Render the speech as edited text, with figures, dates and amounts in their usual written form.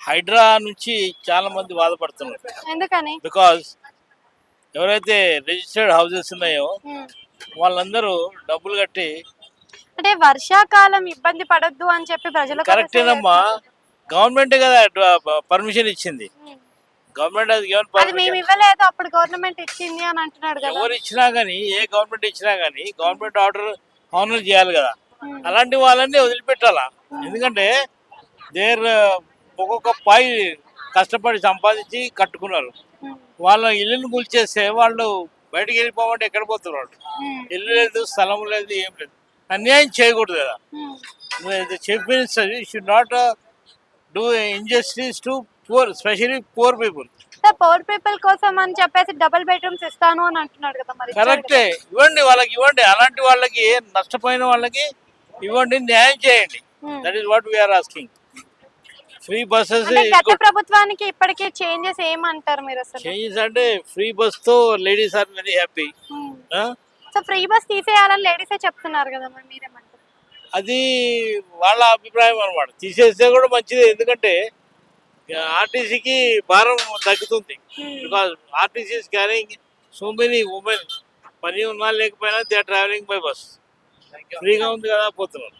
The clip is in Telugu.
హైడ్రా నుంచి చాలా మంది బాధపడుతున్నారు. ఎందుకని? బికాజ్ ఎవరైతే రిజిస్టర్డ్ హౌసెస్ ఉన్నాయో ఉమ్. వాళ్ళందరూ డబ్బులు కట్టి అంటే వర్షాకాలం ఇబ్బంది పడొద్దు అని చెప్పి ప్రజలకు ఒక కరెక్టేనమ్మా, గవర్నమెంట్ కదా పర్మిషన్ ఇచ్చింది. గవర్నమెంట్ అది గివెన్ అది మేము పర్మిషన్. ఇవ్వలేదు, అప్పుడు గవర్నమెంట్ ఇచ్చింది అని అంటున్నాడు కదా. ఎవరు ఇచ్చినా కానీ, ఏ గవర్నమెంట్ ఇచ్చినా కానీ గవర్నమెంట్ ఆర్డర్ ఆనర్ చేయాలి కదా. ఉమ్. అలాంటి వాళ్ళని వదిలిపెట్టాలా. ఎందుకంటే దేర్ ఒక్కొక్క పాయి కష్టపడి సంపాదించి కట్టుకున్నారు. ఉమ్. వాళ్ళ ఇల్లుని కూల్చేస్తే వాళ్ళు బయటికి వెళ్ళిపోమంటే ఎక్కడ పోతున్నారు? ఉమ్. ఇల్లు లేదు, స్థలం లేదు, ఏం లేదు. అన్యాయం చేయకూడదు కదా. Um. Chief minister should not do injustice to poor, specially poor people. Power people కోసం అని చెప్పేసి డబుల్ బెడ్రూమ్స్ ఇస్తాను అని అంటున్నాడు కదా, మరి ఇచ్చాడు కరెక్టే, ఇవ్వండి, వాళ్ళకి ఇవ్వండి. అలాంటి వాళ్ళకి, నష్టపోయిన వాళ్ళకి ఇవ్వండి, న్యాయం చేయండి. కదా. That is what we are asking. Free buses అంటే గత ప్రభుత్వానికి ఇప్పటికే చేంజెస్ ఏమంటారు మీరు అసలు? చేంజెస్ అంటే ఫ్రీ బస్ తో ladies are very happy. So free bus తీసేయాలని లేడీసే చెప్తున్నారు కదా, మరి మీరేమంటారు? అది వాళ్ళ అభిప్రాయం అనమాట. తీసేస్తే కూడా మంచిదే, ఎందుకంటే ఆర్టీసీకి భారం తగ్గుతుంది. Because RTC is carrying so many women. పని ఉన్నా లేకపోయినా they are travelling by bus. ఫ్రీగా ఉంది కదా, పోతున్నారు.